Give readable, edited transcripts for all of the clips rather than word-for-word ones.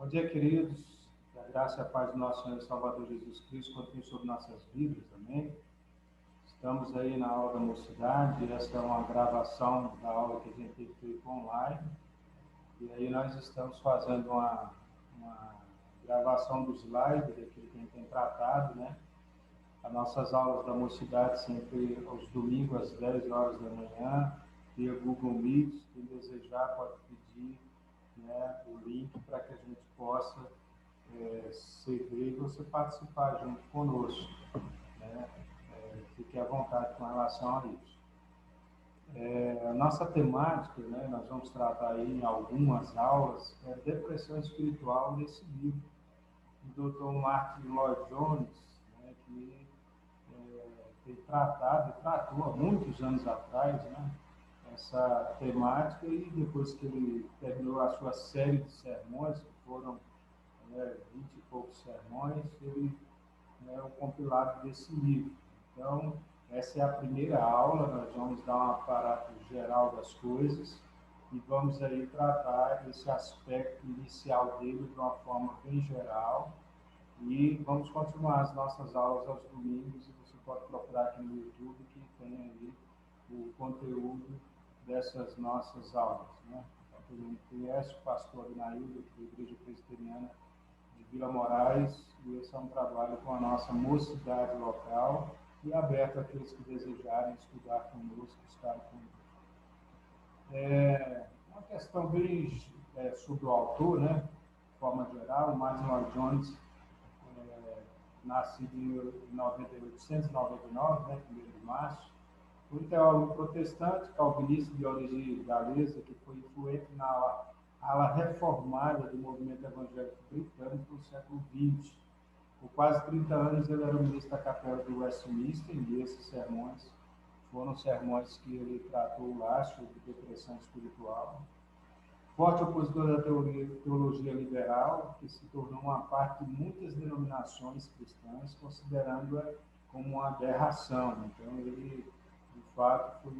Bom dia, queridos. Que a graça e a paz do nosso Senhor e Salvador Jesus Cristo continue sobre nossas vidas, amém? Estamos aí na aula da mocidade. Esta é uma gravação da aula que a gente teve feito online. E aí nós estamos fazendo uma gravação dos slides, daquilo que a gente tem tratado, né? As nossas aulas da mocidade sempre aos domingos, às 10 horas da manhã, via Google Meet. Quem desejar pode pedir, né, o link para que a gente possa servir e você participar junto conosco, né? Fique à vontade com relação a isso. A nossa temática, né, nós vamos tratar aí em algumas aulas, é depressão espiritual nesse livro do Dr. Martin Lloyd Jones, né, que tem tratado e tratou há muitos anos atrás, né, essa temática, e depois que ele terminou a sua série de sermões, que foram 20 e poucos sermões, ele é o compilado desse livro. Então, essa é a primeira aula, nós vamos dar um aparato geral das coisas e vamos aí tratar esse aspecto inicial dele de uma forma bem geral, e vamos continuar as nossas aulas aos domingos, e você pode procurar aqui no YouTube que tem aí o conteúdo dessas nossas aulas, né? Para todo mundo conhece o pastor Abinaildo, da Igreja Presbiteriana de Vila Moraes, e esse é um trabalho com a nossa mocidade local e aberto àqueles que desejarem estudar conosco, estar conosco. Uma questão bem sobre o autor, né? De forma geral, Martin Lloyd Jones, nascido em 1899, né, 1º de março, um teólogo protestante, calvinista de origem galesa, que foi influente na ala reformada do movimento evangélico britânico no século XX. Por quase 30 anos ele era o ministro da capela de Westminster, e esses sermões foram sermões que ele tratou lá sobre depressão espiritual. Forte opositor da teologia liberal, que se tornou uma parte de muitas denominações cristãs, considerando-a como uma aberração. Então, ele, de fato, foi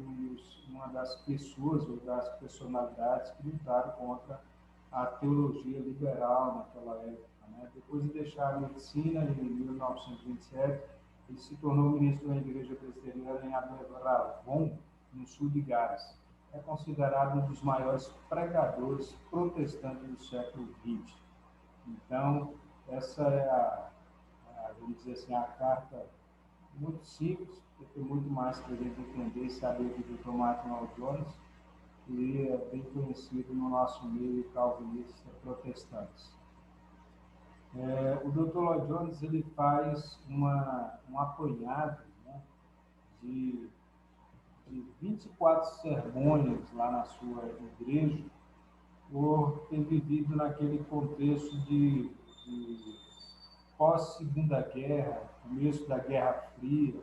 uma das pessoas ou das personalidades que lutaram contra a teologia liberal naquela época, né? Depois de deixar a medicina, em 1927, ele se tornou ministro da Igreja Presbiteriana em Aberdeen, no sul de Gales. É considerado um dos maiores pregadores protestantes do século XX. Então, essa é vamos dizer assim, a carta muito simples, porque tem muito mais para a gente entender e saber do Dr. Martin Lloyd Jones, que é bem conhecido no nosso meio calvinista protestantes. O Dr. Lloyd Jones ele faz um apanhado, né, de 24 sermões lá na sua igreja, por ter vivido naquele contexto de pós-Segunda Guerra, começo da Guerra Fria,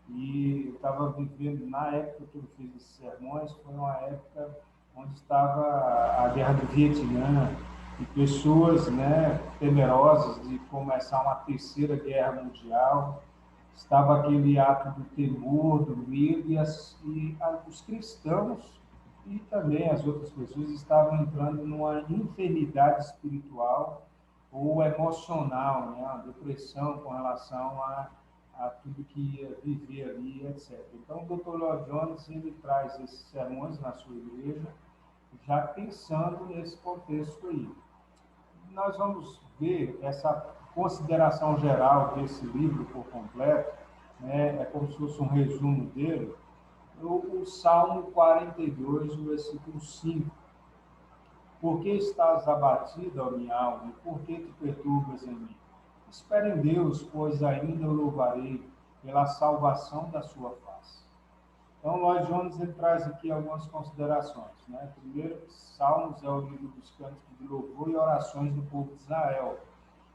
e eu estava vivendo, na época que eu fiz esses sermões, foi uma época onde estava a Guerra do Vietnã, e pessoas, né, temerosas de começar uma terceira guerra mundial. Estava aquele ato do temor, do medo, e os cristãos e também as outras pessoas estavam entrando numa enfermidade espiritual ou emocional, né? Uma depressão com relação a tudo que ia viver ali, etc. Então, o Dr. Lloyd Jones ele traz esses sermões na sua igreja, já pensando nesse contexto aí. Nós vamos ver essa consideração geral desse livro por completo, né? É como se fosse um resumo dele, o Salmo 42, o versículo 5. Por que estás abatida, ó minha alma, e por que te perturbas em mim? Espere em Deus, pois ainda o louvarei pela salvação da sua face. Então, Lloyd Jones ele traz aqui algumas considerações, né? Primeiro, Salmos é o livro dos cânticos de louvor e orações do povo de Israel.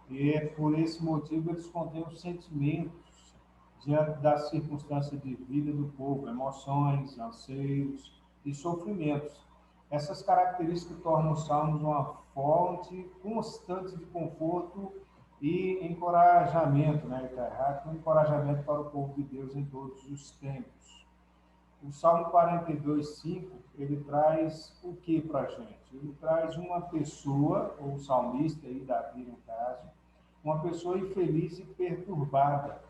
E, por esse motivo, eles contêm os sentimentos diante das circunstâncias de vida do povo, emoções, anseios e sofrimentos. Essas características tornam os Salmos uma fonte constante de conforto e encorajamento, né? Está errado, um encorajamento para o povo de Deus em todos os tempos. O Salmo 42:5, ele traz o que para a gente? Ele traz uma pessoa, ou o salmista, aí, Davi no caso, uma pessoa infeliz e perturbada.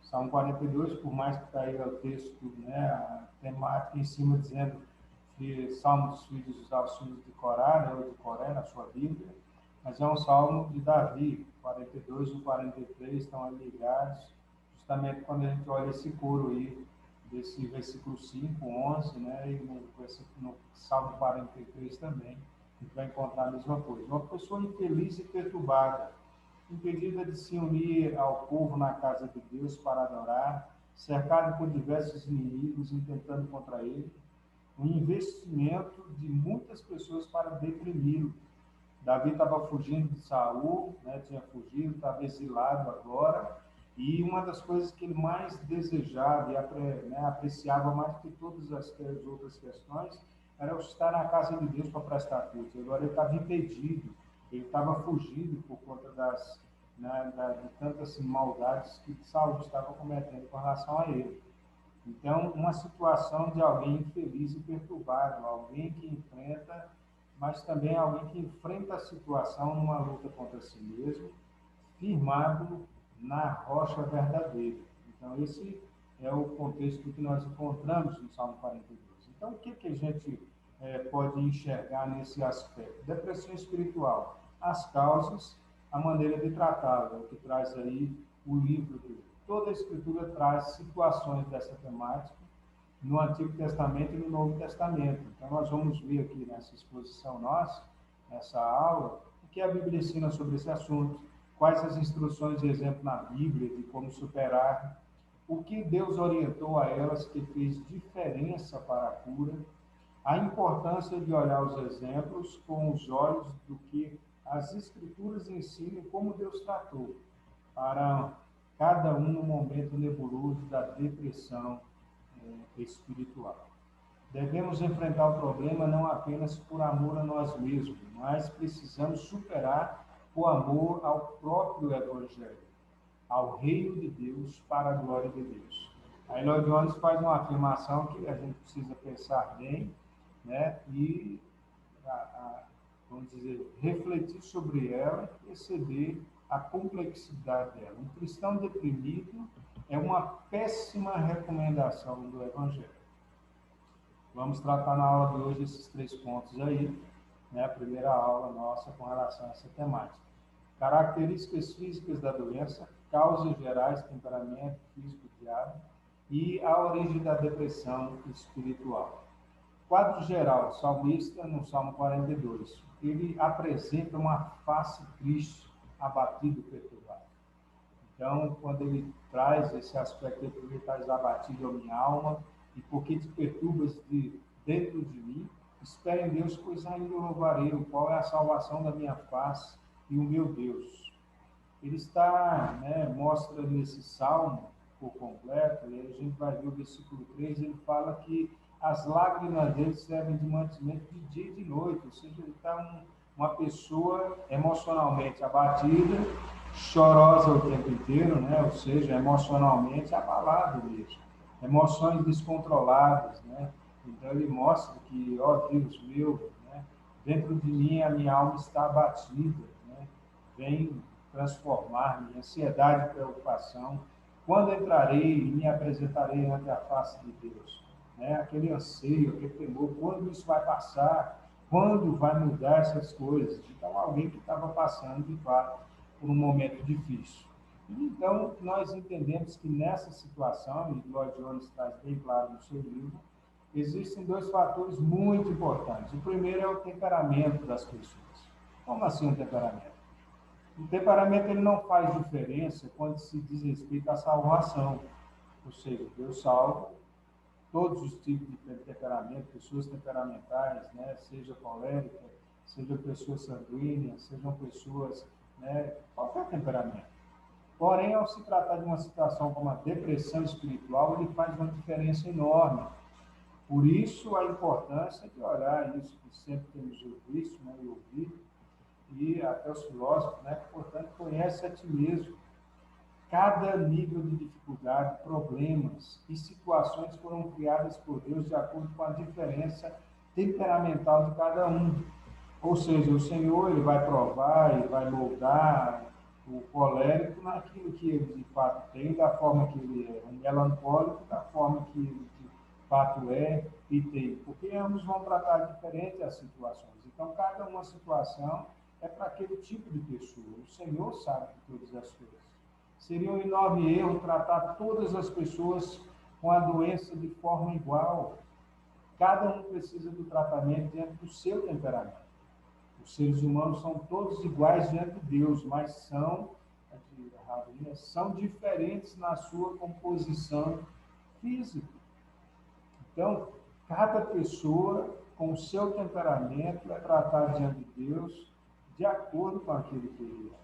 Salmo 42, por mais que está aí o texto, né, a temática em cima dizendo que Salmo dos filhos, aos filhos de Corá, né, ou de Coré na sua Bíblia, mas é um salmo de Davi. 42 e 43 estão aí ligados, justamente quando a gente olha esse coro aí, desse versículo 5, 11, né, e no Salmo 43 também, a gente vai encontrar a mesma coisa. Uma pessoa infeliz e perturbada, impedida de se unir ao povo na casa de Deus para adorar, cercado por diversos inimigos intentando contra ele, um investimento de muitas pessoas para deprimi-lo. Davi estava fugindo de Saul, né, tinha fugido, estava exilado agora, e uma das coisas que ele mais desejava e apreciava mais que todas as outras questões era estar na casa de Deus para prestar culto. Agora ele estava impedido, ele estava fugindo por conta de tantas maldades que Saul estava cometendo com relação a ele. Então, uma situação de alguém infeliz e perturbado, alguém que enfrenta, mas também alguém que enfrenta a situação numa luta contra si mesmo, firmado na rocha verdadeira. Então, esse é o contexto que nós encontramos no Salmo 42. Então, o que a gente pode enxergar nesse aspecto? Depressão espiritual, as causas, a maneira de tratá-la, o que traz aí o livro dele. Toda a Escritura traz situações dessa temática no Antigo Testamento e no Novo Testamento. Então, nós vamos ver aqui nessa exposição nossa, nessa aula, o que a Bíblia ensina sobre esse assunto, quais as instruções de exemplo na Bíblia de como superar, o que Deus orientou a elas que fez diferença para a cura, a importância de olhar os exemplos com os olhos do que as Escrituras ensinam como Deus tratou para cada um no momento nebuloso da depressão espiritual. Devemos enfrentar o problema não apenas por amor a nós mesmos, mas precisamos superar o amor ao próprio Evangelho, ao reino de Deus, para a glória de Deus. A Lloyd Jones faz uma afirmação que a gente precisa pensar bem, né, e, vamos dizer, refletir sobre ela e perceber a complexidade dela. Um cristão deprimido é uma péssima recomendação do Evangelho. Vamos tratar na aula de hoje esses 3 pontos aí, né? A primeira aula nossa com relação a essa temática. Características físicas da doença, causas gerais, temperamento físico diário e a origem da depressão espiritual. Quadro geral, salmista no Salmo 42. Ele apresenta uma face triste, abatido, perturbado. Então, quando ele traz esse aspecto, ele traz abatido a minha alma, e porque te perturbas dentro de mim, espere em Deus, pois ainda louvarei, o qual é a salvação da minha face e o meu Deus. Ele está, mostra nesse salmo por completo, e aí a gente vai ver o versículo 3, ele fala que as lágrimas dele servem de mantimento de dia e de noite, ou seja, ele está uma pessoa emocionalmente abatida, chorosa o tempo inteiro, né? Ou seja, emocionalmente abalado mesmo, emoções descontroladas, né? Então ele mostra que, ó Deus meu, né? Dentro de mim a minha alma está abatida, né? Vem transformar-me, ansiedade e preocupação. Quando entrarei e me apresentarei ante a face de Deus, né? Aquele anseio, aquele temor, quando isso vai passar, quando vai mudar essas coisas. Então, alguém que estava passando, de fato, por um momento difícil. Então, nós entendemos que nessa situação, e Lloyd Jones traz bem claro no seu livro, existem 2 fatores muito importantes. O primeiro é o temperamento das pessoas. Como assim o temperamento? O temperamento ele não faz diferença quando se diz respeito à salvação. Ou seja, Deus salva todos os tipos de temperamento, pessoas temperamentais, né? Seja colérica, seja pessoas sanguíneas, sejam pessoas, né? Qualquer temperamento. Porém, ao se tratar de uma situação como a depressão espiritual, ele faz uma diferença enorme. Por isso, a importância de olhar isso, que sempre temos visto, né, e ouvido, e até os filósofos, né, portanto, conhece a ti mesmo. Cada nível de dificuldade, problemas e situações foram criadas por Deus de acordo com a diferença temperamental de cada um. Ou seja, o Senhor ele vai provar, ele vai moldar o colérico naquilo que ele de fato tem, da forma que ele é, o melancólico da forma que ele de fato é e tem, porque ambos vão tratar diferente as situações. Então, cada uma situação é para aquele tipo de pessoa. O Senhor sabe de todas as coisas. Seria um enorme erro tratar todas as pessoas com a doença de forma igual. Cada um precisa do tratamento dentro do seu temperamento. Os seres humanos são todos iguais diante de Deus, mas são diferentes na sua composição física. Então, cada pessoa, com o seu temperamento, é tratada diante de Deus de acordo com aquilo que ele é.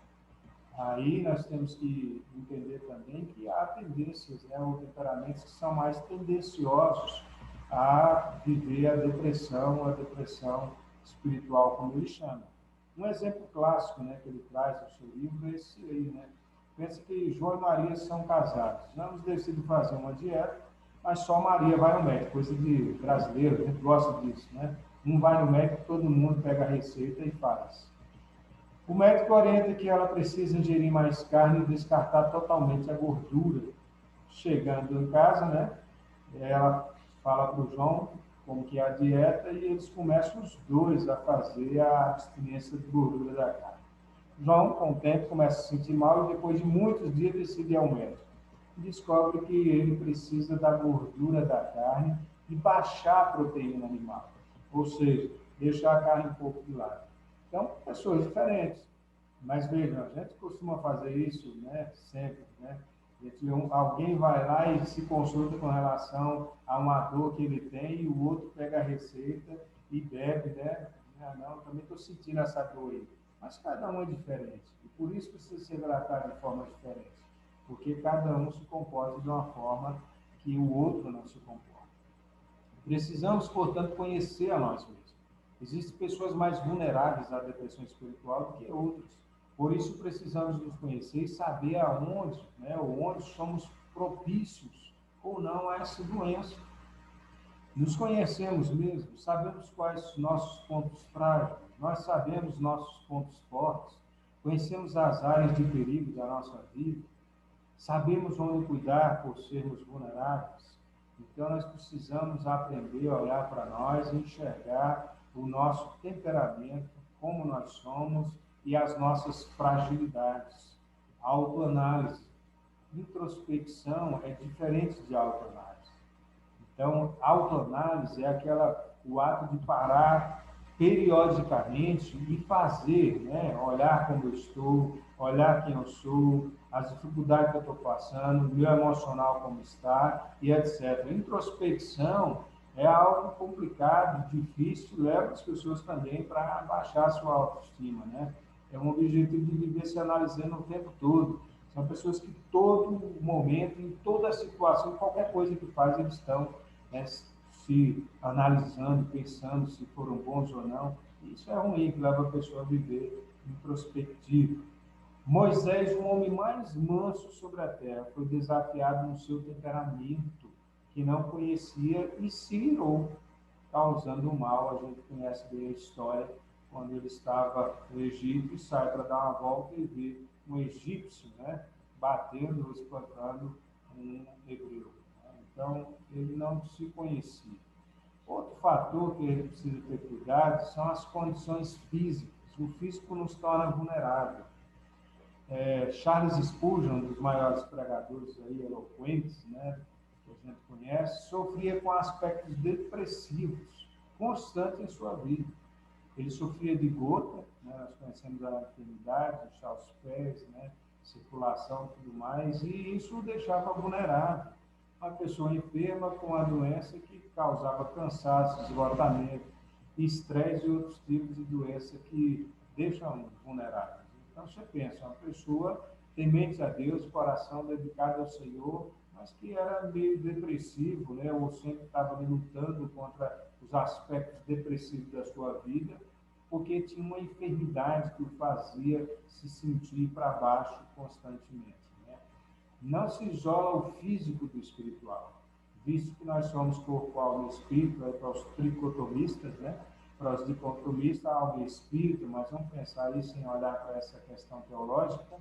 Aí nós temos que entender também que há tendências, né, ou temperamentos que são mais tendenciosos a viver a depressão espiritual, como ele chama. Um exemplo clássico, né, que ele traz no seu livro é esse aí, né? Pensa que João e Maria são casados. Ambos decidem fazer uma dieta, mas só Maria vai ao médico, coisa de brasileiro, a gente gosta disso, né? Um vai no médico, todo mundo pega a receita e faz. O médico orienta que ela precisa ingerir mais carne e descartar totalmente a gordura. Chegando em casa, né, ela fala para o João como que é a dieta e eles começam os dois a fazer a abstinência de gordura da carne. João, com o tempo, começa a se sentir mal e depois de muitos dias decide ir ao médico. Descobre que ele precisa da gordura da carne e baixar a proteína animal, ou seja, deixar a carne um pouco de lado. Então, pessoas diferentes. Mas vejam, a gente costuma fazer isso, né, sempre, né? Alguém vai lá e se consulta com relação a uma dor que ele tem e o outro pega a receita e bebe, né? Ah, não, também estou sentindo essa dor aí. Mas cada um é diferente. E por isso precisa ser tratado de forma diferente. Porque cada um se comporta de uma forma que o outro não se comporta. Precisamos, portanto, conhecer a nós mesmos. Existem pessoas mais vulneráveis à depressão espiritual do que outras. Por isso, precisamos nos conhecer e saber aonde, né, ou onde somos propícios ou não a essa doença. Nos conhecemos mesmo, sabemos quais nossos pontos frágeis, nós sabemos nossos pontos fortes, conhecemos as áreas de perigo da nossa vida, sabemos onde cuidar por sermos vulneráveis. Então, nós precisamos aprender a olhar para nós e enxergar o nosso temperamento, como nós somos e as nossas fragilidades. Autoanálise. Introspecção é diferente de autoanálise. Então, autoanálise é o ato de parar periodicamente e fazer, né? Olhar como eu estou, olhar quem eu sou, as dificuldades que eu estou passando, o meu emocional como está, e etc. Introspecção é algo complicado, difícil, leva as pessoas também para baixar a sua autoestima, né? É um objetivo de viver se analisando o tempo todo. São pessoas que todo momento, em toda situação, qualquer coisa que fazem, eles estão, né, se analisando, pensando se foram bons ou não. Isso é ruim, que leva a pessoa a viver introspectivo. Moisés, o homem mais manso sobre a terra, foi desafiado no seu temperamento, que não conhecia, e se irou, causando mal. A gente conhece bem a história, quando ele estava no Egito e sai para dar uma volta e vê um egípcio, né, batendo, espancando um hebreu. Então, ele não se conhecia. Outro fator que a gente precisa ter cuidado são as condições físicas. O físico nos torna vulnerável. Charles Spurgeon, um dos maiores pregadores aí, eloquentes, né, que a gente conhece, sofria com aspectos depressivos constantes em sua vida. Ele sofria de gota, né, nós conhecemos a enfermidade, inchar os pés, né, circulação e tudo mais, e isso o deixava vulnerável. Uma pessoa enferma com a doença que causava cansaço, esgotamento, estresse e outros tipos de doença que deixam vulneráveis. Então, você pensa, uma pessoa temente a Deus, coração dedicado ao Senhor, mas que era meio depressivo, né? Ou sempre estava lutando contra os aspectos depressivos da sua vida, porque tinha uma enfermidade que o fazia se sentir para baixo constantemente, né? não se isola o físico do espiritual, visto que nós somos corpo, alma e espírito, para os tricotomistas, né? Para os dicotomistas, alma e espírito, mas vamos pensar isso em olhar para essa questão teológica,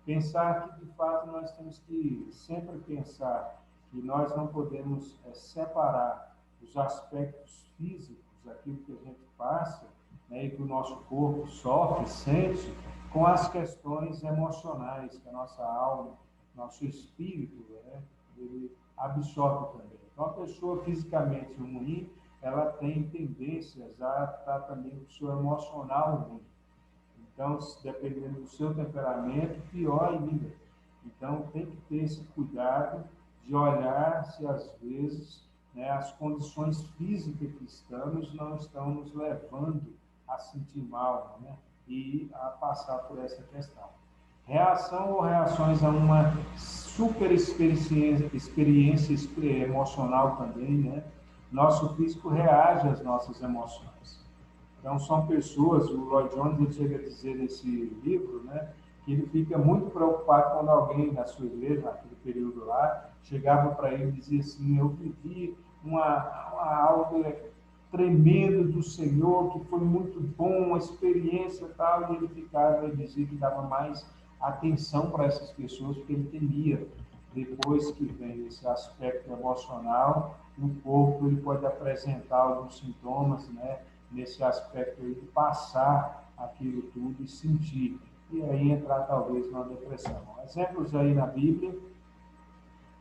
pensar que, de fato, nós temos que sempre pensar que nós não podemos separar os aspectos físicos, aquilo que a gente passa, né, e que o nosso corpo sofre, sente, com as questões emocionais que a nossa alma, nosso espírito, né, ele absorve também. Então, a pessoa fisicamente ruim, ela tem tendências a estar também com o seu emocional ruim. Então, dependendo do seu temperamento, pior ainda. Então, tem que ter esse cuidado de olhar se, às vezes, né, as condições físicas que estamos não estão nos levando a sentir mal, né, e a passar por essa questão. Reação ou reações a uma super experiência emocional também, né? Nosso físico reage às nossas emoções. Então, são pessoas, o Lloyd Jones ele chega a dizer nesse livro, né, que ele fica muito preocupado quando alguém na sua igreja, naquele período lá, chegava para ele e dizia assim: eu vivi algo tremendo do Senhor, que foi muito bom, uma experiência e tal, e ele ficava, ele dizia que dava mais atenção para essas pessoas, porque ele temia, depois que vem esse aspecto emocional, no corpo ele pode apresentar alguns sintomas, né, nesse aspecto aí de passar aquilo tudo e sentir, e aí entrar talvez numa depressão. Exemplos aí na Bíblia,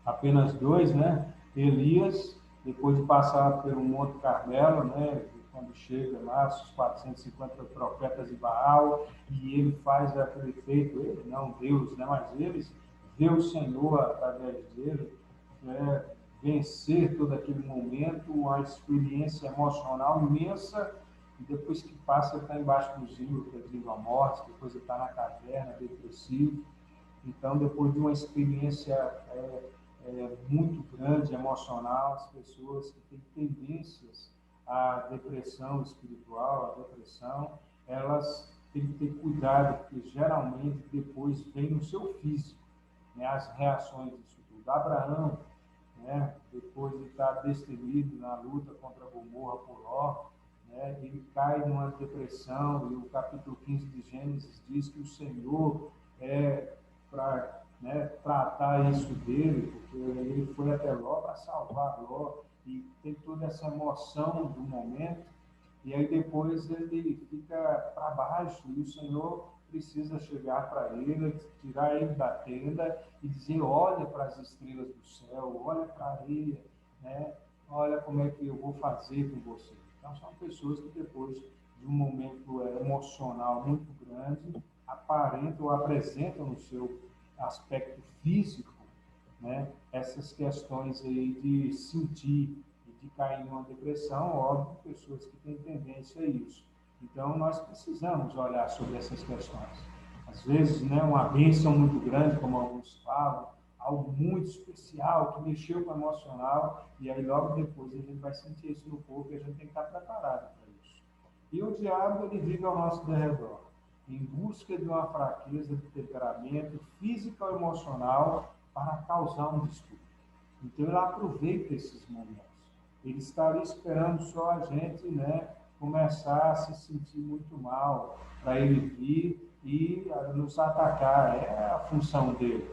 apenas dois, né? Elias, depois de passar pelo Monte Carmelo, né? Quando chega lá, os 450 profetas de Baal, e ele faz aquele feito, ele não Deus, né? Mas eles vê o Senhor através dele, né? Vencer todo aquele momento, uma experiência emocional imensa, e depois que passa, ele está embaixo do rio, pedindo a morte, depois ele está na caverna, depressivo. Então, depois de uma experiência muito grande, emocional, as pessoas que têm tendências à depressão espiritual, à depressão, elas têm que ter cuidado, porque geralmente depois vem no seu físico, né, as reações disso tudo. Abraão, né, depois de estar destemido na luta contra Gomorra por Ló, né, ele cai numa depressão, e o capítulo 15 de Gênesis diz que o Senhor para, né, tratar isso dele, porque ele foi até Ló para salvar Ló, e tem toda essa emoção do momento, e aí depois ele fica para baixo, e o Senhor precisa chegar para ele, tirar ele da tenda e dizer: olha para as estrelas do céu, olha para a areia, né? Olha como é que eu vou fazer com você. Então, são pessoas que depois de um momento emocional muito grande, aparentam ou apresentam no seu aspecto físico, né, essas questões aí de sentir e de cair em uma depressão, óbvio, pessoas que têm tendência a isso. Então, nós precisamos olhar sobre essas questões. Às vezes, né, uma bênção muito grande, como alguns falam, algo muito especial, que mexeu com o emocional, e aí logo depois a gente vai sentir isso no corpo e a gente tem que estar preparado para isso. E o diabo, ele vive ao nosso derredor, em busca de uma fraqueza de temperamento físico ou emocional para causar um distúrbio. Então, ele aproveita esses momentos. Ele está ali esperando só a gente, né, começar a se sentir muito mal, para ele vir e nos atacar. É a função dele,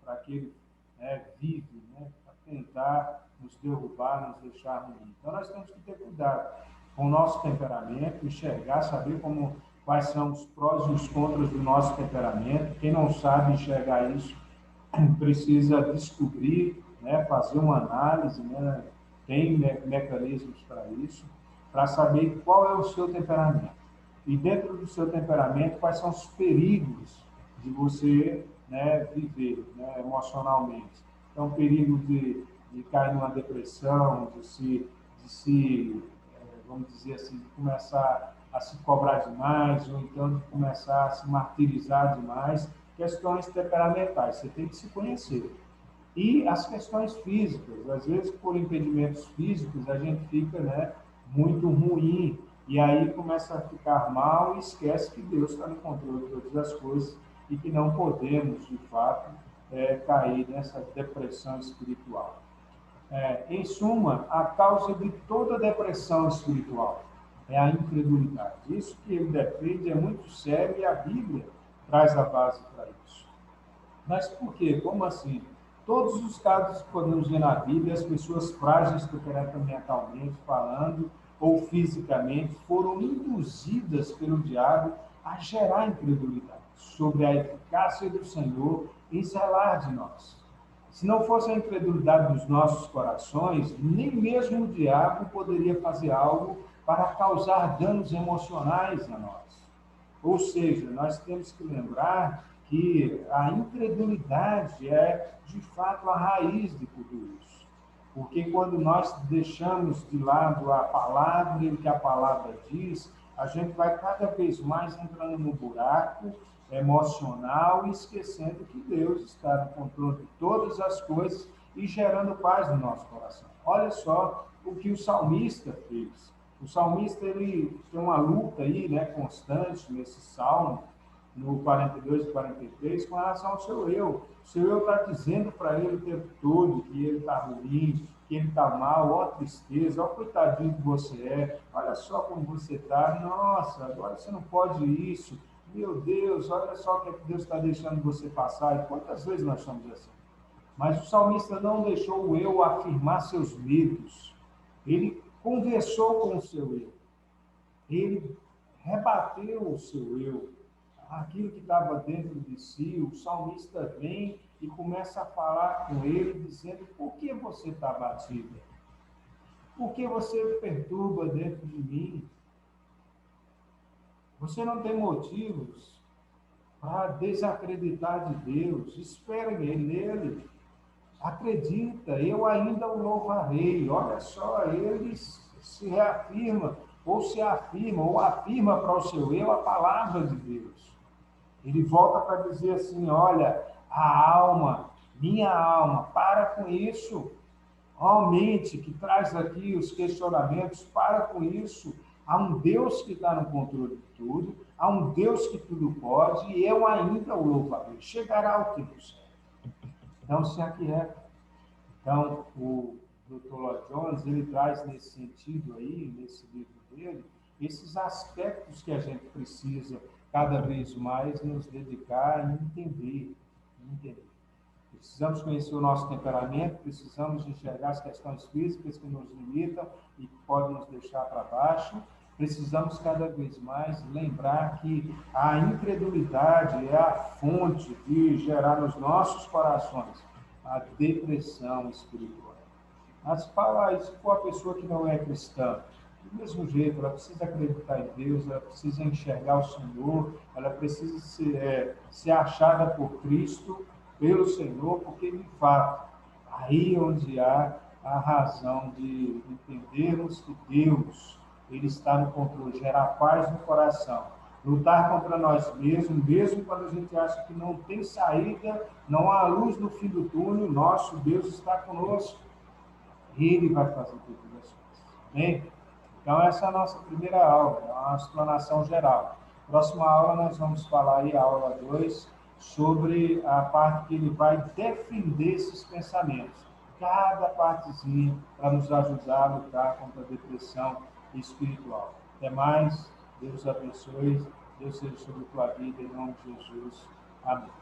para que ele, né, vive, né, para tentar nos derrubar, nos deixar ruim. Então, nós temos que ter cuidado com o nosso temperamento, enxergar, saber quais são os prós e os contras do nosso temperamento. Quem não sabe enxergar isso, precisa descobrir, né, fazer uma análise, né, tem mecanismos para isso, para saber qual é o seu temperamento. E dentro do seu temperamento, quais são os perigos de você, né, viver, né, emocionalmente. Então, perigo de cair numa depressão, vamos dizer assim, de começar a se cobrar demais, ou então de começar a se martirizar demais. Questões temperamentais, você tem que se conhecer. E as questões físicas, às vezes por impedimentos físicos a gente fica, né, muito ruim, e aí começa a ficar mal e esquece que Deus está no controle de todas as coisas e que não podemos, de fato, cair nessa depressão espiritual. Em suma, a causa de toda depressão espiritual é a incredulidade. Isso que ele defende é muito sério e a Bíblia traz a base para isso. Mas por quê? Como assim? Todos os casos que podemos ver na Bíblia, as pessoas frágeis, mentalmente falando, ou fisicamente, foram induzidas pelo diabo a gerar incredulidade sobre a eficácia do Senhor em zelar de nós. Se não fosse a incredulidade dos nossos corações, nem mesmo o diabo poderia fazer algo para causar danos emocionais a nós. Ou seja, nós temos que lembrar que a incredulidade é, de fato, a raiz de tudo isso. Porque quando nós deixamos de lado a palavra e o que a palavra diz, a gente vai cada vez mais entrando no buraco emocional e esquecendo que Deus está no controle de todas as coisas e gerando paz no nosso coração. Olha só o que o salmista fez. O salmista, ele tem uma luta aí, constante nesse salmo, no 42 e 43, com relação ao seu eu. O seu eu está dizendo para ele o tempo todo que ele está ruim, que ele está mal, ó tristeza, ó coitadinho que você é, olha só como você está, nossa, agora você não pode isso, meu Deus, olha só o que Deus está deixando você passar. E quantas vezes nós somos assim? Mas o salmista não deixou o eu afirmar seus medos. Ele conversou com o seu eu. Ele rebateu o seu eu. Aquilo que estava dentro de si, o salmista vem e começa a falar com ele, dizendo: por que você está abatido? Por que você perturba dentro de mim? Você não tem motivos para desacreditar de Deus. Espere nele. Acredita, eu ainda o louvarei. Olha só, ele se reafirma, ou se afirma, ou afirma para o seu eu a palavra de Deus. Ele volta para dizer assim: olha, a alma, minha alma, para com isso. Ó mente que traz aqui os questionamentos, para com isso. Há um Deus que está no controle de tudo, há um Deus que tudo pode, e eu ainda o louvarei. Chegará o tempo certo. Então, se aquieta. Então, o Dr. Lloyd Jones, ele traz nesse sentido aí, nesse livro dele, esses aspectos que a gente precisa cada vez mais nos dedicar e entender. Precisamos conhecer o nosso temperamento, precisamos enxergar as questões físicas que nos limitam e que podem nos deixar para baixo. Precisamos cada vez mais lembrar que a incredulidade é a fonte de gerar nos nossos corações a depressão espiritual. Mas fala isso com a pessoa que não é cristã. Do mesmo jeito, ela precisa acreditar em Deus, ela precisa enxergar o Senhor, ela precisa ser achada por Cristo, pelo Senhor, porque, de fato, aí é onde há a razão de entendermos que Deus, Ele está no controle, gerar paz no coração. Lutar contra nós mesmos, mesmo quando a gente acha que não tem saída, não há luz no fim do túnel, nosso Deus está conosco. Ele vai fazer todas as coisas. Amém? Então, essa é a nossa primeira aula, é uma explanação geral. Próxima aula, nós vamos falar aí, a aula 2, sobre a parte que ele vai defender esses pensamentos. Cada partezinha para nos ajudar a lutar contra a depressão espiritual. Até mais. Deus abençoe. Deus seja sobre a tua vida, em nome de Jesus. Amém.